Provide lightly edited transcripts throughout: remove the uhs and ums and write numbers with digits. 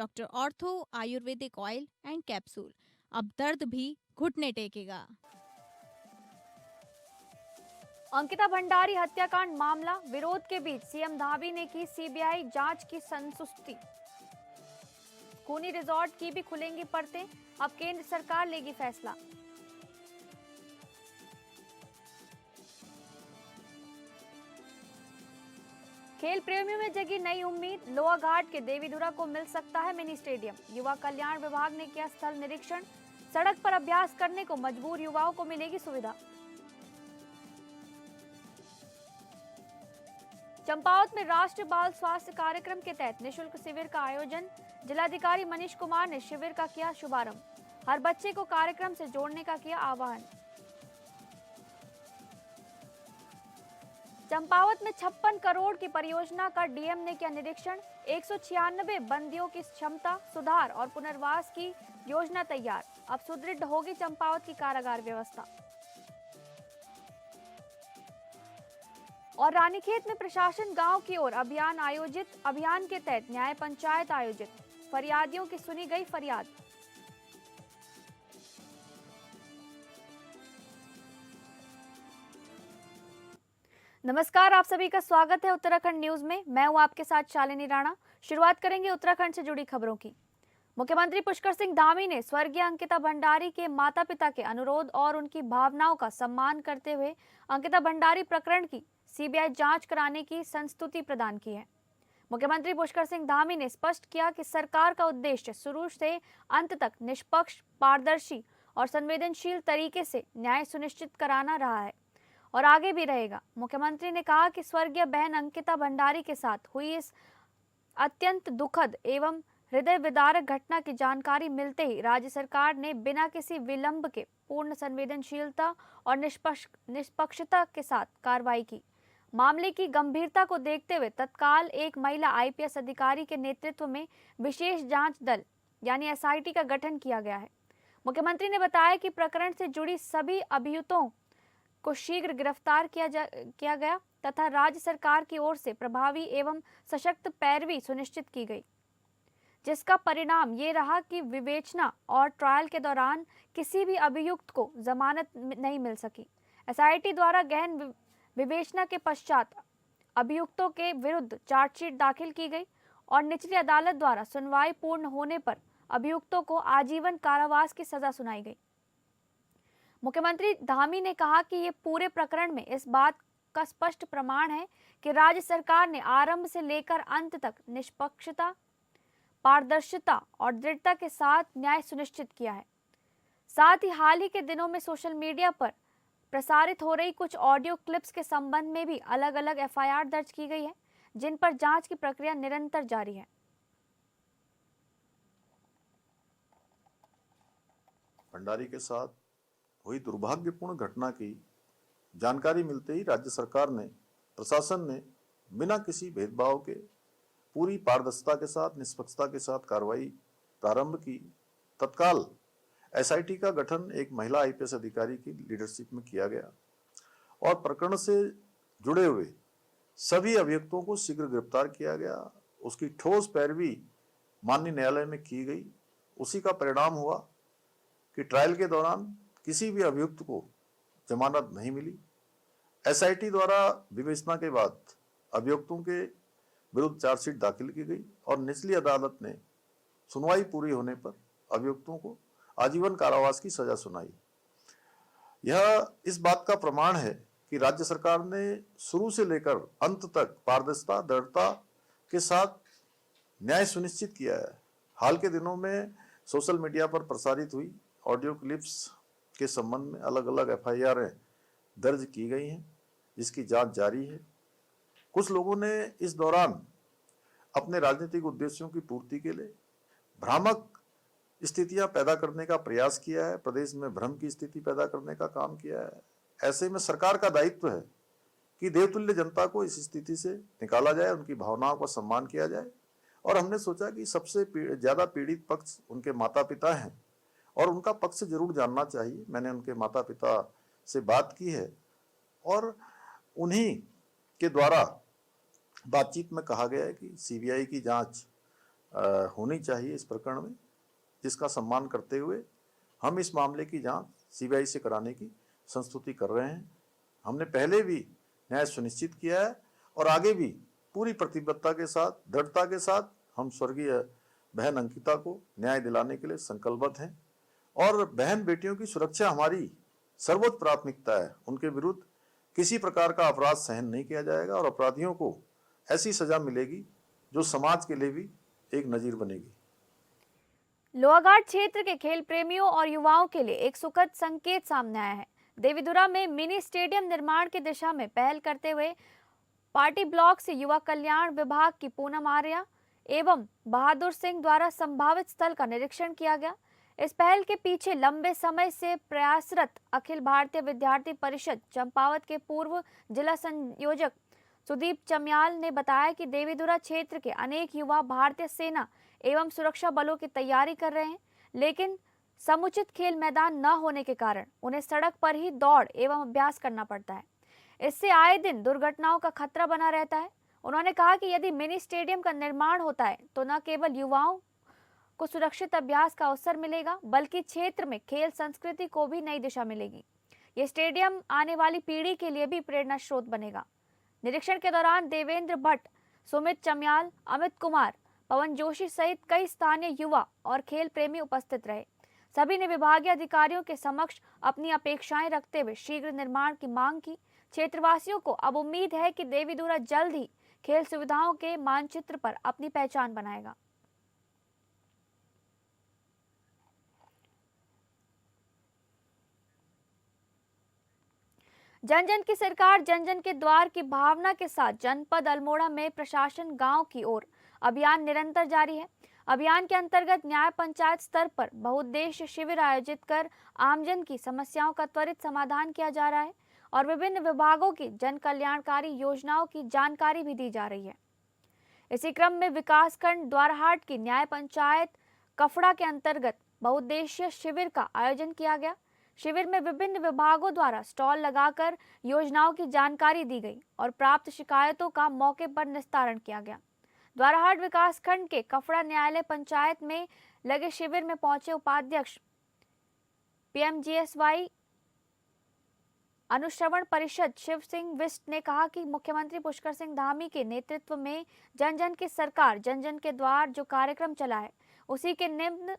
Doctor ortho Ayurvedic oil and capsule. अब दर्द भी घुटने टेकेगा। अंकिता भंडारी हत्याकांड मामला विरोध के बीच सीएम धामी ने की सीबीआई जांच की संस्तुति। खूनी रिजॉर्ट की भी खुलेंगी परतें, अब केंद्र सरकार लेगी फैसला। खेल प्रेमियों में जगी नई उम्मीद, लोहाघाट के देवीधुरा को मिल सकता है मिनी स्टेडियम। युवा कल्याण विभाग ने किया स्थल निरीक्षण, सड़क पर अभ्यास करने को मजबूर युवाओं को मिलेगी सुविधा। चंपावत में राष्ट्रीय बाल स्वास्थ्य कार्यक्रम के तहत निशुल्क शिविर का आयोजन, जिलाधिकारी मनीष कुमार ने शिविर का किया शुभारंभ। हर बच्चे को कार्यक्रम से जोड़ने का किया आह्वान। चंपावत में 56 करोड़ की परियोजना का डीएम ने किया निरीक्षण, 196 बंदियों की क्षमता सुधार और पुनर्वास की योजना तैयार। अब सुदृढ़ होगी चंपावत की कारागार व्यवस्था। और रानीखेत में प्रशासन गांव की ओर अभियान आयोजित, अभियान के तहत न्याय पंचायत आयोजित, फरियादियों की सुनी गई फरियाद। नमस्कार, आप सभी का स्वागत है उत्तराखंड न्यूज में। मैं हूं आपके साथ शालिनी राणा। शुरुआत करेंगे उत्तराखंड से जुड़ी खबरों की। मुख्यमंत्री पुष्कर सिंह धामी ने स्वर्गीय अंकिता भंडारी के माता पिता के अनुरोध और उनकी भावनाओं का सम्मान करते हुए अंकिता भंडारी प्रकरण की सीबीआई जांच कराने की संस्तुति प्रदान की है। मुख्यमंत्री पुष्कर सिंह धामी ने स्पष्ट किया कि सरकार का उद्देश्य शुरू से अंत तक निष्पक्ष, पारदर्शी और संवेदनशील तरीके से न्याय सुनिश्चित कराना रहा है और आगे भी रहेगा। मुख्यमंत्री ने कहा कि स्वर्गीय बहन अंकिता भंडारी के साथ हुई इस अत्यंत दुखद एवं हृदय विदारक घटना की जानकारी मिलते ही राज्य सरकार ने बिना किसी विलंब के पूर्ण संवेदनशीलता और निष्पक्षता के साथ कार्रवाई की। मामले की गंभीरता को देखते हुए तत्काल एक महिला आईपीएस अधिकारी के नेतृत्व में विशेष जांच दल यानी एसआईटी का गठन किया गया है। मुख्यमंत्री ने बताया कि प्रकरण से जुड़ी सभी अभियुक्तों को शीघ्र गिरफ्तार किया गया तथा राज्य सरकार की ओर से प्रभावी एवं सशक्त पैरवी सुनिश्चित की गई, जिसका परिणाम ये रहा कि विवेचना और ट्रायल के दौरान किसी भी अभियुक्त को जमानत नहीं मिल सकी। एसआईटी द्वारा गहन विवेचना के पश्चात अभियुक्तों के विरुद्ध चार्जशीट दाखिल की गई और निचली अदालत द्वारा सुनवाई पूर्ण होने पर अभियुक्तों को आजीवन कारावास की सजा सुनाई गई। मुख्यमंत्री धामी ने कहा कि ये पूरे प्रकरण में इस बात का स्पष्ट प्रमाण है कि राज्य सरकार ने आरंभ से लेकर अंत तक निष्पक्षता, पारदर्शिता और दृढ़ता के साथ न्याय सुनिश्चित किया है। साथ ही हाल ही के दिनों में सोशल मीडिया पर प्रसारित हो रही कुछ ऑडियो क्लिप्स के संबंध में भी अलग अलग एफआईआर दर्ज की गई है, जिन पर जांच की प्रक्रिया निरंतर जारी है। भंडारी के साथ हुई दुर्भाग्यपूर्ण घटना की जानकारी मिलते ही राज्य सरकार ने, प्रशासन ने बिना किसी भेदभाव के पूरी पारदर्शिता के साथ, निष्पक्षता के साथ कार्रवाई प्रारंभ की। तत्काल एसआईटी का गठन एक महिला आईपीएस अधिकारी की लीडरशिप में किया गया और प्रकरण से जुड़े हुए सभी अभियुक्तों को शीघ्र गिरफ्तार किया गया। उसकी ठोस पैरवी माननीय न्यायालय में की गई। उसी का परिणाम हुआ कि ट्रायल के दौरान किसी भी अभियुक्त को जमानत नहीं मिली। एसआईटी द्वारा विवेचना के बाद अभियुक्तों के विरुद्ध चार्जशीट दाखिल की गई और निचली अदालत ने सुनवाई पूरी होने पर अभियुक्तों को आजीवन कारावास की सजा सुनाई। यह इस बात का प्रमाण है कि राज्य सरकार ने शुरू से लेकर अंत तक पारदर्शिता, दृढ़ता के साथ न्याय सुनिश्चित किया है। हाल के दिनों में सोशल मीडिया पर प्रसारित हुई ऑडियो क्लिप्स के संबंध में अलग अलग एफआईआर दर्ज की गई हैं, जिसकी जांच जारी है। कुछ लोगों ने इस दौरान अपने राजनीतिक उद्देश्यों की पूर्ति के लिए भ्रामक स्थितियां पैदा करने का प्रयास किया है, प्रदेश में भ्रम की स्थिति पैदा करने का काम किया है। ऐसे में सरकार का दायित्व है कि देवतुल्य जनता को इस स्थिति से निकाला जाए, उनकी भावनाओं का सम्मान किया जाए। और हमने सोचा कि सबसे ज्यादा पीड़ित पक्ष उनके माता पिता हैं और उनका पक्ष जरूर जानना चाहिए। मैंने उनके माता पिता से बात की है और उन्हीं के द्वारा बातचीत में कहा गया है कि सीबीआई की जांच होनी चाहिए इस प्रकरण में, जिसका सम्मान करते हुए हम इस मामले की जांच सीबीआई से कराने की संस्तुति कर रहे हैं। हमने पहले भी न्याय सुनिश्चित किया है और आगे भी पूरी प्रतिबद्धता के साथ, दृढ़ता के साथ हम स्वर्गीय बहन अंकिता को न्याय दिलाने के लिए संकल्पबद्ध हैं और बहन बेटियों की सुरक्षा हमारी सर्वोच्च प्राथमिकता है। उनके विरुद्ध किसी प्रकार का अपराध सहन नहीं किया जाएगा और अपराधियों को ऐसी सजा मिलेगी जो समाज के लिए भी एक नजीर बनेगी। लोहाघाट क्षेत्र के खेल प्रेमियों और युवाओं के लिए एक सुखद संकेत सामने आया है। देवीधुरा में मिनी स्टेडियम निर्माण की दिशा में पहल करते हुए पार्टी ब्लॉक से युवा कल्याण विभाग की पूनम आर्या एवं बहादुर सिंह द्वारा संभावित स्थल का निरीक्षण किया गया। इस पहल के पीछे लंबे समय से प्रयासरत अखिल भारतीय विद्यार्थी परिषद चंपावत के पूर्व जिला संयोजक सुदीप चम्याल ने बताया कि देवीधुरा क्षेत्र के अनेक युवा भारतीय सेना एवं सुरक्षा बलों की तैयारी कर रहे हैं, लेकिन समुचित खेल मैदान न होने के कारण उन्हें सड़क पर ही दौड़ एवं अभ्यास करना पड़ता है। इससे आए दिन दुर्घटनाओं का खतरा बना रहता है। उन्होंने कहा कि यदि मिनी स्टेडियम का निर्माण होता है तो न केवल युवाओं को सुरक्षित अभ्यास का अवसर मिलेगा, बल्कि क्षेत्र में खेल संस्कृति को भी नई दिशा मिलेगी। ये स्टेडियम आने वाली पीढ़ी के लिए भी प्रेरणा स्रोत बनेगा। निरीक्षण के दौरान देवेंद्र भट्ट, सुमित चम्याल, अमित कुमार, पवन जोशी सहित कई स्थानीय युवा और खेल प्रेमी उपस्थित रहे। सभी ने विभागीय अधिकारियों के समक्ष अपनी अपेक्षाएं रखते हुए शीघ्र निर्माण की मांग की। क्षेत्रवासियों को अब उम्मीद है कि देवीधुरा जल्द ही खेल सुविधाओं के मानचित्र पर अपनी पहचान बनाएगा। जन जन की सरकार जन जन के द्वार की भावना के साथ जनपद अल्मोड़ा में प्रशासन गांव की ओर अभियान निरंतर जारी है। अभियान के अंतर्गत न्याय पंचायत स्तर पर बहुउद्देश्य शिविर आयोजित कर आमजन की समस्याओं का त्वरित समाधान किया जा रहा है और विभिन्न विभागों की जन कल्याणकारी योजनाओं की जानकारी भी दी जा रही है। इसी क्रम में विकासखंड द्वारहाट की न्याय पंचायत कफड़ा के अंतर्गत बहुउद्देशीय शिविर का आयोजन किया गया। शिविर में विभिन्न विभागों द्वारा स्टॉल लगाकर योजनाओं की जानकारी दी गई और प्राप्त शिकायतों का मौके पर निस्तारण किया गया। द्वाराहाट विकासखंड के कफड़ा न्यायालय पंचायत में लगे शिविर में पहुंचे उपाध्यक्ष पीएमजीएसवाई अनुश्रवण परिषद शिव सिंह बिष्ट ने कहा कि मुख्यमंत्री पुष्कर सिंह धामी के नेतृत्व में जन जन की सरकार जन जन के द्वार जो कार्यक्रम चला है, उसी के निम्न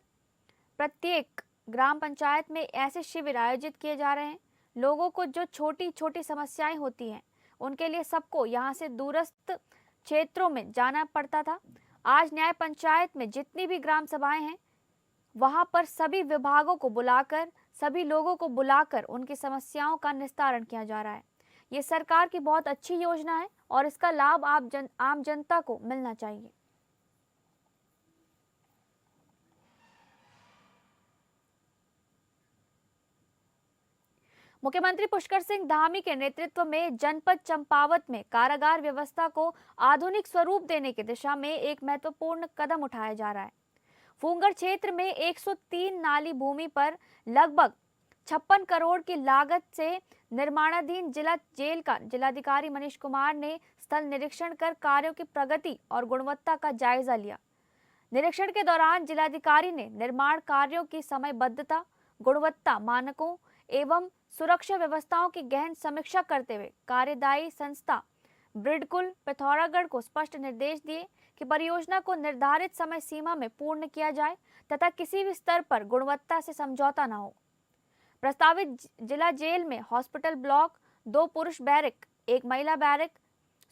प्रत्येक ग्राम पंचायत में ऐसे शिविर आयोजित किए जा रहे हैं। लोगों को जो छोटी छोटी समस्याएं होती हैं, उनके लिए सबको यहां से दूरस्थ क्षेत्रों में जाना पड़ता था। आज न्याय पंचायत में जितनी भी ग्राम सभाएं हैं, वहां पर सभी विभागों को बुलाकर, सभी लोगों को बुलाकर उनकी समस्याओं का निस्तारण किया जा रहा है। ये सरकार की बहुत अच्छी योजना है और इसका लाभ आम जनता को मिलना चाहिए। मुख्यमंत्री पुष्कर सिंह धामी के नेतृत्व में जनपद चंपावत में कारागार व्यवस्था को आधुनिक स्वरूप देने की दिशा में एक महत्वपूर्ण कदम उठाया जा रहा है। फूंगर क्षेत्र में 103 नाली भूमि पर लगभग 56 करोड़ की लागत से निर्माणाधीन जिला जेल का जिलाधिकारी मनीष कुमार ने स्थल निरीक्षण कर कार्यों की प्रगति और गुणवत्ता का जायजा लिया। निरीक्षण के दौरान जिलाधिकारी ने निर्माण कार्यों की समयबद्धता, गुणवत्ता मानकों एवं सुरक्षा व्यवस्थाओं की गहन समीक्षा करते हुए कार्यदायी संस्था ब्रिडकुल पिथौरागढ़ को स्पष्ट निर्देश दिए कि परियोजना को निर्धारित समय सीमा में पूर्ण किया जाए तथा किसी भी स्तर पर गुणवत्ता से समझौता न हो। प्रस्तावित जिला जेल में हॉस्पिटल ब्लॉक, 2 पुरुष बैरक, 1 महिला बैरक,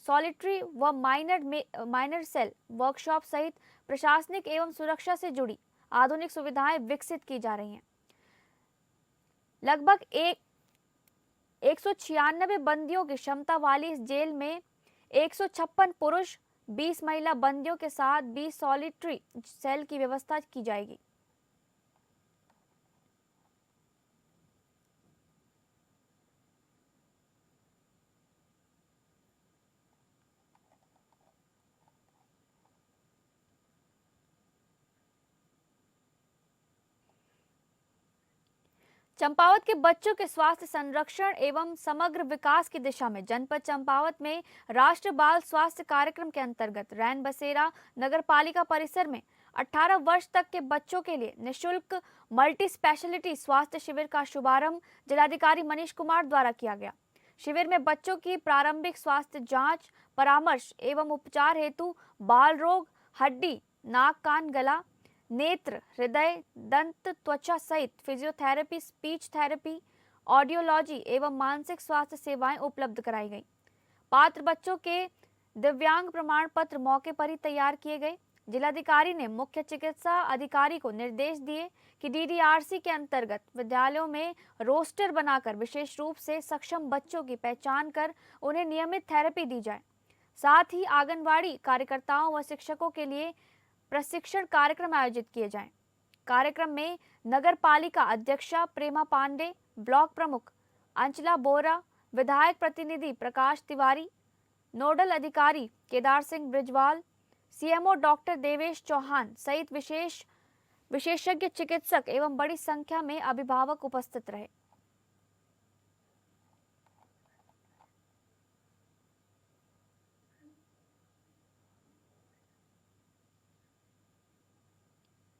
सॉलिटरी व माइनर सेल, वर्कशॉप सहित प्रशासनिक एवं सुरक्षा से जुड़ी आधुनिक सुविधाएं विकसित की जा रही हैं। लगभग 196 बंदियों की क्षमता वाली इस जेल में 156 पुरुष, 20 महिला बंदियों के साथ 20 सॉलिटरी सेल की व्यवस्था की जाएगी। चंपावत के बच्चों के स्वास्थ्य संरक्षण एवं समग्र विकास की दिशा में जनपद चंपावत में राष्ट्रीय बाल स्वास्थ्य कार्यक्रम के अंतर्गत रैन बसेरा नगर पालिका परिसर में 18 वर्ष तक के बच्चों के लिए निःशुल्क मल्टी स्पेशलिटी स्वास्थ्य शिविर का शुभारंभ जिलाधिकारी मनीष कुमार द्वारा किया गया। शिविर में बच्चों की प्रारंभिक स्वास्थ्य जांच, परामर्श एवं उपचार हेतु बाल रोग, हड्डी, नाक, कान, गला, नेत्र, हृदय, दंत, त्वचा सहित फिजियोथेरेपी, स्पीच थेरेपी, ऑडियोलॉजी एवं मानसिक स्वास्थ्य सेवाएं उपलब्ध कराई गई। पात्र बच्चों के दिव्यांग प्रमाण पत्र मौके पर ही तैयार किए गए। जिलाधिकारी ने मुख्य चिकित्सा अधिकारी को निर्देश दिए कि डीडीआरसी के अंतर्गत विद्यालयों में रोस्टर बनाकर विशेष रूप से सक्षम बच्चों की पहचान कर उन्हें नियमित थेरेपी दी जाए। साथ ही आंगनवाड़ी कार्यकर्ताओं व शिक्षकों के लिए प्रशिक्षण कार्यक्रम आयोजित किए जाएं। कार्यक्रम में नगर पालिका अध्यक्षा प्रेमा पांडे, ब्लॉक प्रमुख अंचला बोरा, विधायक प्रतिनिधि प्रकाश तिवारी, नोडल अधिकारी केदार सिंह ब्रिजवाल, सीएमओ डॉक्टर देवेश चौहान सहित विशेषज्ञ चिकित्सक एवं बड़ी संख्या में अभिभावक उपस्थित रहे।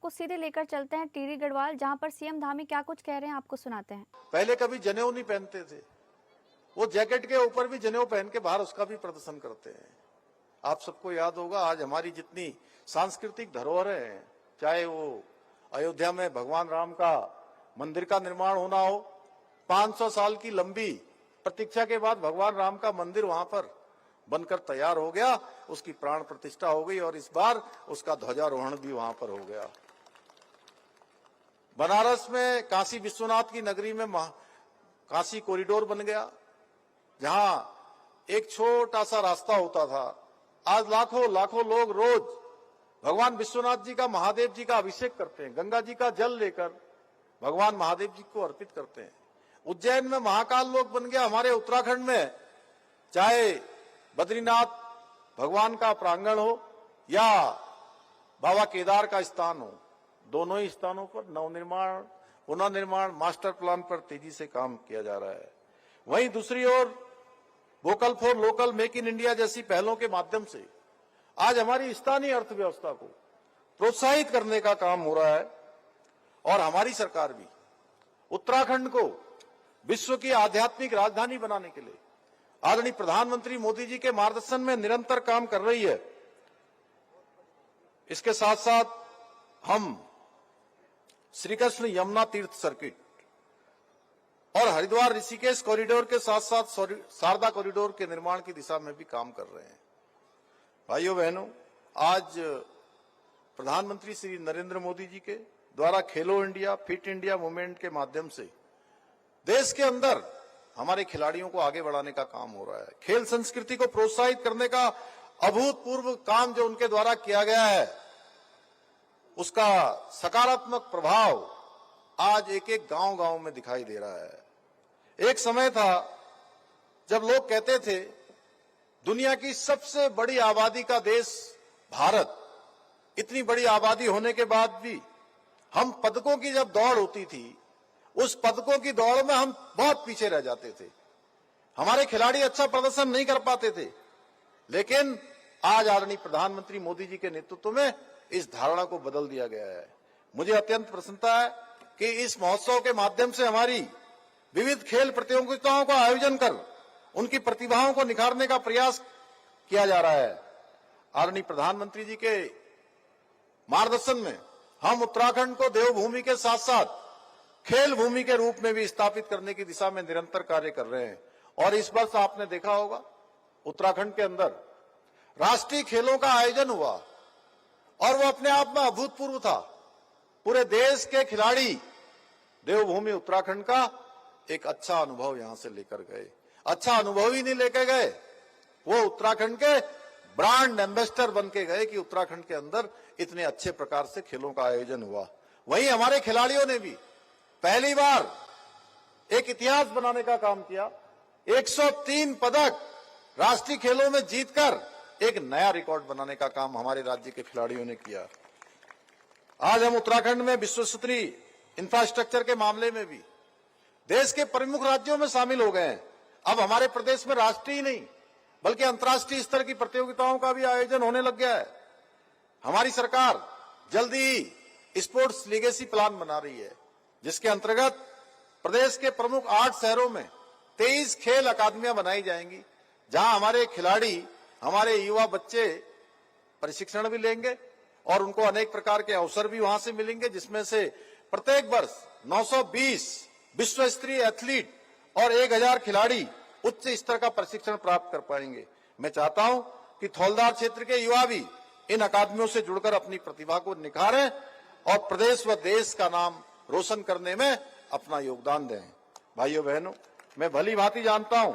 को सीधे लेकर चलते हैं टीडी गढ़वाल, जहां पर सीएम धामी क्या कुछ कह रहे हैं आपको सुनाते हैं। पहले कभी जनेऊ नहीं पहनते थे, वो जैकेट के ऊपर भी जनेऊ पहन के बाहर उसका भी प्रदर्शन करते हैं। आप सबको याद होगा, आज हमारी जितनी सांस्कृतिक धरोहरें हैं, चाहे वो अयोध्या में भगवान राम का मंदिर का निर्माण होना हो, 500 साल की लंबी प्रतीक्षा के बाद भगवान राम का मंदिर वहां पर बनकर तैयार हो गया, उसकी प्राण प्रतिष्ठा हो गई और इस बार उसका ध्वजारोहण भी वहां पर हो गया। बनारस में काशी विश्वनाथ की नगरी में काशी कॉरिडोर बन गया, जहां एक छोटा सा रास्ता होता था, आज लाखों लाखों लोग रोज भगवान विश्वनाथ जी का, महादेव जी का अभिषेक करते हैं, गंगा जी का जल लेकर भगवान महादेव जी को अर्पित करते हैं। उज्जैन में महाकाल लोक बन गया। हमारे उत्तराखंड में चाहे बद्रीनाथ भगवान का प्रांगण हो या बाबा केदार का स्थान हो, दोनों ही स्थानों पर नवनिर्माण, पुनर्निर्माण, मास्टर प्लान पर तेजी से काम किया जा रहा है। वहीं दूसरी ओर vocal for local, make in India जैसी पहलों के माध्यम से आज हमारी स्थानीय अर्थव्यवस्था को प्रोत्साहित करने का काम हो रहा है और हमारी सरकार भी उत्तराखंड को विश्व की आध्यात्मिक राजधानी बनाने के लिए आदरणीय प्रधानमंत्री मोदी जी के मार्गदर्शन में निरंतर काम कर रही है। इसके साथ साथ हम श्री कृष्ण यमुना तीर्थ सर्किट और हरिद्वार ऋषिकेश कॉरिडोर के साथ साथ शारदा कॉरिडोर के निर्माण की दिशा में भी काम कर रहे हैं। भाइयों बहनों, आज प्रधानमंत्री श्री नरेंद्र मोदी जी के द्वारा खेलो इंडिया, फिट इंडिया मूवमेंट के माध्यम से देश के अंदर हमारे खिलाड़ियों को आगे बढ़ाने का काम हो रहा है। खेल संस्कृति को प्रोत्साहित करने का अभूतपूर्व काम जो उनके द्वारा किया गया है, उसका सकारात्मक प्रभाव आज एक एक गांव गांव में दिखाई दे रहा है। एक समय था जब लोग कहते थे दुनिया की सबसे बड़ी आबादी का देश भारत, इतनी बड़ी आबादी होने के बाद भी हम पदकों की जब दौड़ होती थी, उस पदकों की दौड़ में हम बहुत पीछे रह जाते थे, हमारे खिलाड़ी अच्छा प्रदर्शन नहीं कर पाते थे। लेकिन आज आदरणीय प्रधानमंत्री मोदी जी के नेतृत्व में इस धारणा को बदल दिया गया है। मुझे अत्यंत प्रसन्नता है कि इस महोत्सव के माध्यम से हमारी विविध खेल प्रतियोगिताओं का आयोजन कर उनकी प्रतिभाओं को निखारने का प्रयास किया जा रहा है। आदरणीय प्रधानमंत्री जी के मार्गदर्शन में हम उत्तराखंड को देवभूमि के साथ साथ खेल भूमि के रूप में भी स्थापित करने की दिशा में निरंतर कार्य कर रहे हैं। और इस वर्ष आपने देखा होगा उत्तराखंड के अंदर राष्ट्रीय खेलों का आयोजन हुआ और वो अपने आप में अभूतपूर्व था। पूरे देश के खिलाड़ी देवभूमि उत्तराखंड का एक अच्छा अनुभव यहां से लेकर गए। अच्छा अनुभव ही नहीं लेकर गए, वो उत्तराखंड के ब्रांड एम्बेसडर बन के गए कि उत्तराखंड के अंदर इतने अच्छे प्रकार से खेलों का आयोजन हुआ। वहीं हमारे खिलाड़ियों ने भी पहली बार एक इतिहास बनाने का काम किया। 103 पदक राष्ट्रीय खेलों में जीतकर एक नया रिकॉर्ड बनाने का काम हमारे राज्य के खिलाड़ियों ने किया। आज हम उत्तराखंड में विश्व स्तरीय इंफ्रास्ट्रक्चर के मामले में भी देश के प्रमुख राज्यों में शामिल हो गए हैं। अब हमारे प्रदेश में राष्ट्रीय नहीं बल्कि अंतर्राष्ट्रीय स्तर की प्रतियोगिताओं का भी आयोजन होने लग गया है। हमारी सरकार जल्दी ही स्पोर्ट्स लीगेसी प्लान बना रही है, जिसके अंतर्गत प्रदेश के प्रमुख 8 शहरों में 23 खेल अकादमियां बनाई जाएंगी, जहां हमारे खिलाड़ी, हमारे युवा बच्चे प्रशिक्षण भी लेंगे और उनको अनेक प्रकार के अवसर भी वहां से मिलेंगे, जिसमें से प्रत्येक वर्ष 920 विश्व स्तरीय एथलीट और 1000 खिलाड़ी उच्च स्तर का प्रशिक्षण प्राप्त कर पाएंगे। मैं चाहता हूं कि थौलदार क्षेत्र के युवा भी इन अकादमियों से जुड़कर अपनी प्रतिभा को निखारें और प्रदेश व देश का नाम रोशन करने में अपना योगदान दें। भाइयों बहनों, मैं भली भांति जानता हूं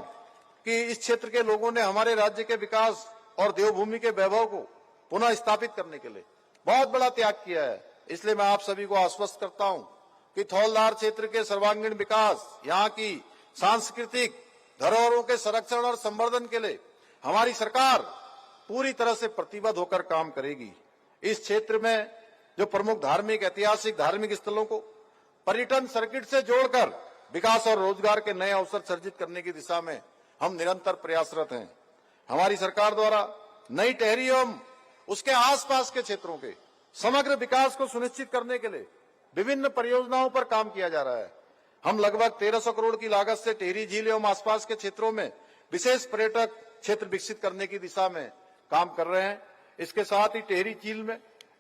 कि इस क्षेत्र के लोगों ने हमारे राज्य के विकास और देवभूमि के वैभव को पुनः स्थापित करने के लिए बहुत बड़ा त्याग किया है। इसलिए मैं आप सभी को आश्वस्त करता हूं कि थौलदार क्षेत्र के सर्वांगीण विकास, यहाँ की सांस्कृतिक धरोहरों के संरक्षण और संवर्धन के लिए हमारी सरकार पूरी तरह से प्रतिबद्ध होकर काम करेगी। इस क्षेत्र में जो प्रमुख धार्मिक, ऐतिहासिक धार्मिक स्थलों को पर्यटन सर्किट से जोड़कर विकास और रोजगार के नए अवसर सृजित करने की दिशा में हम निरंतर प्रयासरत हैं। हमारी सरकार द्वारा नई टेहरी एवं उसके आसपास के क्षेत्रों के समग्र विकास को सुनिश्चित करने के लिए विभिन्न परियोजनाओं पर काम किया जा रहा है। हम लगभग 1300 करोड़ की लागत से टेहरी झील एवं आसपास के क्षेत्रों में विशेष पर्यटक क्षेत्र विकसित करने की दिशा में काम कर रहे हैं। इसके साथ ही टेहरी झील में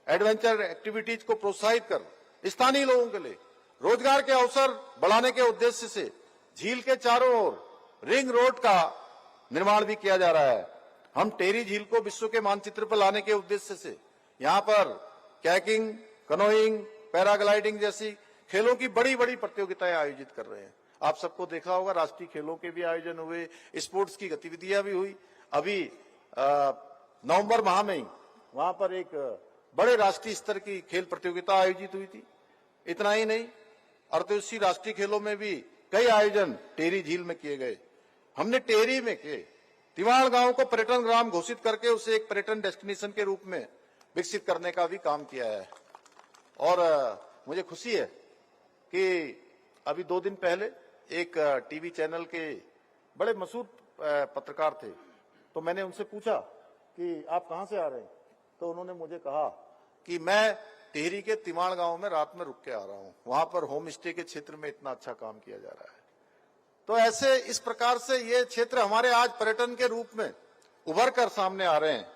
एडवेंचर एक्टिविटीज को प्रोत्साहित कर स्थानीय लोगों के लिए रोजगार के अवसर बढ़ाने के उद्देश्य से झील के चारों ओर रिंग रोड का निर्माण भी किया जा रहा है। हम टेहरी झील को विश्व के मानचित्र पर लाने के उद्देश्य से यहाँ पर कैकिंग, कनोइंग, पैराग्लाइडिंग जैसी खेलों की बड़ी बड़ी प्रतियोगिताएं आयोजित कर रहे हैं। आप सबको देखा होगा, राष्ट्रीय खेलों के भी आयोजन हुए, स्पोर्ट्स की गतिविधियां भी हुई। अभी नवंबर माह में ही वहां पर एक बड़े राष्ट्रीय स्तर की खेल प्रतियोगिता आयोजित हुई थी। इतना ही नहीं, अर्धदेशीय राष्ट्रीय खेलों में भी कई आयोजन टेहरी झील में किए गए। हमने टेहरी में के तिवाड़ गांव को पर्यटन ग्राम घोषित करके उसे एक पर्यटन डेस्टिनेशन के रूप में विकसित करने का भी काम किया है। और मुझे खुशी है कि अभी 2 दिन पहले एक टीवी चैनल के बड़े मशहूर पत्रकार थे, तो मैंने उनसे पूछा कि आप कहां से आ रहे हैं, तो उन्होंने मुझे कहा कि मैं टिहरी के तिवाड़ गांव में रात में रुक के आ रहा हूं, वहां पर होम स्टे के क्षेत्र में इतना अच्छा काम किया जा रहा है। तो ऐसे इस प्रकार से ये क्षेत्र हमारे आज पर्यटन के रूप में उभर कर सामने आ रहे हैं।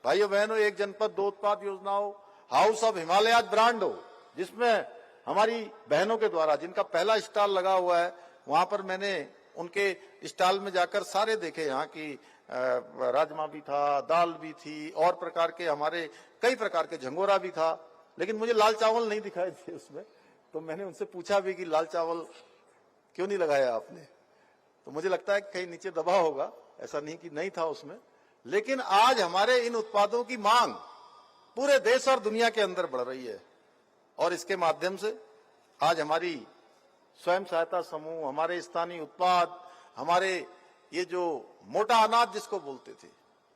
भाइयों बहनों, एक जनपद 2 उत्पाद योजनाओं, हाउस ऑफ हिमालयाज ब्रांड हो, जिसमें हमारी बहनों के द्वारा जिनका पहला स्टॉल लगा हुआ है, वहां पर मैंने उनके स्टॉल में जाकर सारे देखे। यहाँ की राजमा भी था, दाल भी थी और प्रकार के हमारे कई प्रकार के झंगोरा भी था, लेकिन मुझे लाल चावल नहीं दिखाई थे उसमें। तो मैंने उनसे पूछा भी कि लाल चावल क्यों नहीं लगाया आपने, तो मुझे लगता है कहीं नीचे दबा होगा, ऐसा नहीं कि नहीं था उसमें। लेकिन आज हमारे इन उत्पादों की मांग पूरे देश और दुनिया के अंदर बढ़ रही है और इसके माध्यम से आज हमारी स्वयं सहायता समूह, हमारे स्थानीय उत्पाद, हमारे ये जो मोटा अनाज जिसको बोलते थे,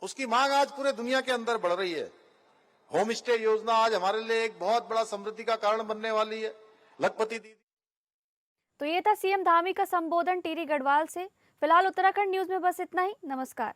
उसकी मांग आज पूरे दुनिया के अंदर बढ़ रही है। होम स्टे योजना आज हमारे लिए एक बहुत बड़ा समृद्धि का कारण बनने वाली है। लखपति दीदी। तो ये था सीएम धामी का संबोधन टिहरी गढ़वाल से। फिलहाल उत्तराखंड न्यूज में बस इतना ही। नमस्कार।